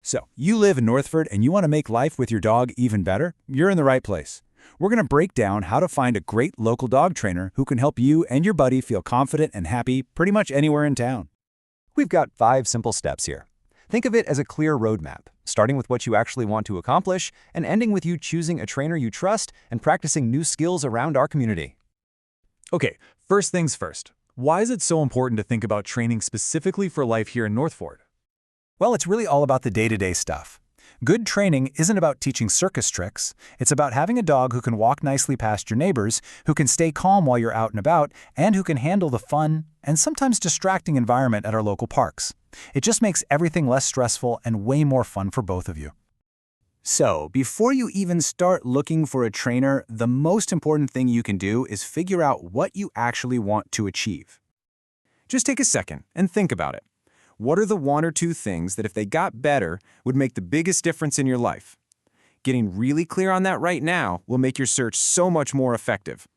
So, you live in Northford and you want to make life with your dog even better? You're in the right place. We're going to break down how to find a great local dog trainer who can help you and your buddy feel confident and happy pretty much anywhere in town. We've got 5 simple steps here. Think of it as a clear roadmap, starting with what you actually want to accomplish and ending with you choosing a trainer you trust and practicing new skills around our community. Okay, first things first. Why is it so important to think about training specifically for life here in Northford? Well, it's really all about the day-to-day stuff. Good training isn't about teaching circus tricks. It's about having a dog who can walk nicely past your neighbors, who can stay calm while you're out and about, and who can handle the fun and sometimes distracting environment at our local parks. It just makes everything less stressful and way more fun for both of you. So, before you even start looking for a trainer, the most important thing you can do is figure out what you actually want to achieve. Just take a second and think about it. What are the 1 or 2 things that if they got better would make the biggest difference in your life? Getting really clear on that right now will make your search so much more effective.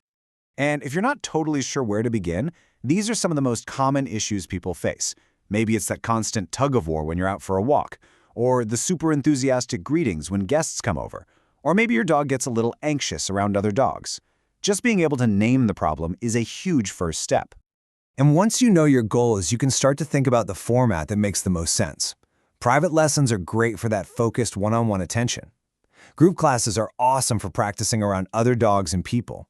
And if you're not totally sure where to begin, these are some of the most common issues people face. Maybe it's that constant tug-of-war when you're out for a walk, or the super enthusiastic greetings when guests come over, or maybe your dog gets a little anxious around other dogs. Just being able to name the problem is a huge first step. And once you know your goals, you can start to think about the format that makes the most sense. Private lessons are great for that focused one-on-one attention. Group classes are awesome for practicing around other dogs and people.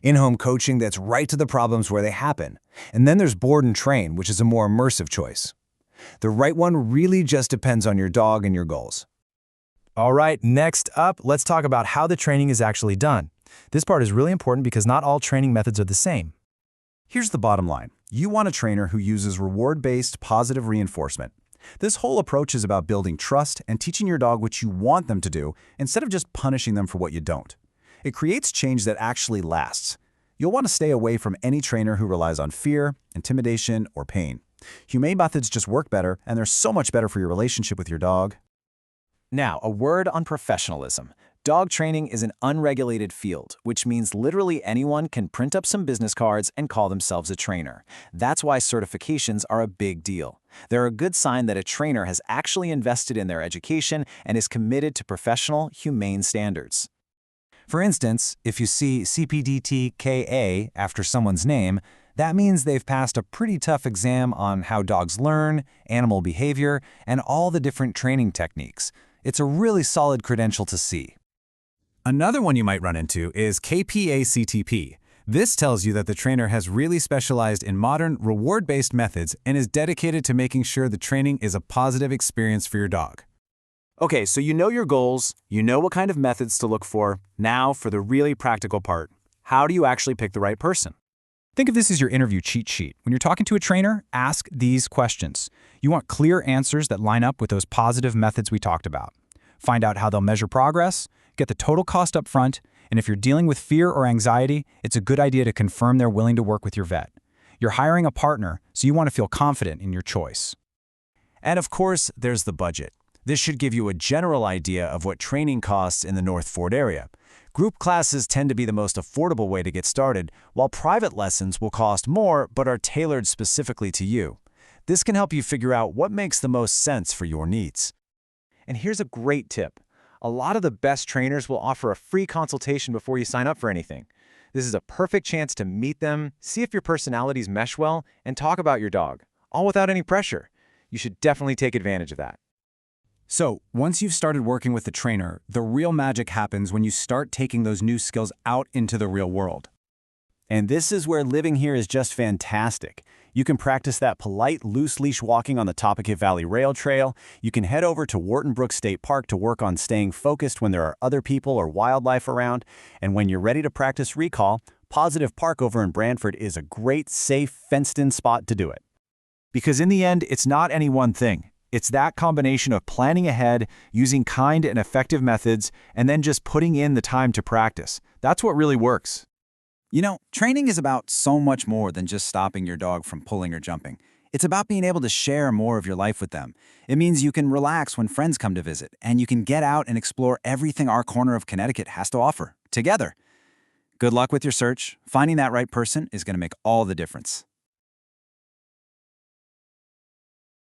In-home coaching that's right to the problems where they happen. And then there's board and train, which is a more immersive choice. The right one really just depends on your dog and your goals. All right, next up, let's talk about how the training is actually done. This part is really important because not all training methods are the same. Here's the bottom line. You want a trainer who uses reward-based positive reinforcement. This whole approach is about building trust and teaching your dog what you want them to do instead of just punishing them for what you don't. It creates change that actually lasts. You'll want to stay away from any trainer who relies on fear, intimidation, or pain. Humane methods just work better, and they're so much better for your relationship with your dog. Now, a word on professionalism. Dog training is an unregulated field, which means literally anyone can print up some business cards and call themselves a trainer. That's why certifications are a big deal. They're a good sign that a trainer has actually invested in their education and is committed to professional, humane standards. For instance, if you see CPDT-KA after someone's name, that means they've passed a pretty tough exam on how dogs learn, animal behavior, and all the different training techniques. It's a really solid credential to see. Another one you might run into is KPA-CTP. This tells you that the trainer has really specialized in modern, reward-based methods and is dedicated to making sure the training is a positive experience for your dog. Okay, so you know your goals, you know what kind of methods to look for. Now for the really practical part. How do you actually pick the right person? Think of this as your interview cheat sheet. When you're talking to a trainer, ask these questions. You want clear answers that line up with those positive methods we talked about. Find out how they'll measure progress, get the total cost up front, and if you're dealing with fear or anxiety, it's a good idea to confirm they're willing to work with your vet. You're hiring a partner, so you want to feel confident in your choice. And of course, there's the budget. This should give you a general idea of what training costs in the Northford area. Group classes tend to be the most affordable way to get started, while private lessons will cost more but are tailored specifically to you. This can help you figure out what makes the most sense for your needs. And here's a great tip. A lot of the best trainers will offer a free consultation before you sign up for anything. This is a perfect chance to meet them, see if your personalities mesh well, and talk about your dog, all without any pressure. You should definitely take advantage of that. So, once you've started working with the trainer, the real magic happens when you start taking those new skills out into the real world. And this is where living here is just fantastic. You can practice that polite, loose leash walking on the Topeka Valley Rail Trail. You can head over to Wharton Brook State Park to work on staying focused when there are other people or wildlife around. And when you're ready to practice recall, Positive Park over in Brantford is a great, safe, fenced-in spot to do it. Because in the end, it's not any one thing. It's that combination of planning ahead, using kind and effective methods, and then just putting in the time to practice. That's what really works. You know, training is about so much more than just stopping your dog from pulling or jumping. It's about being able to share more of your life with them. It means you can relax when friends come to visit, and you can get out and explore everything our corner of Connecticut has to offer, together. Good luck with your search. Finding that right person is going to make all the difference.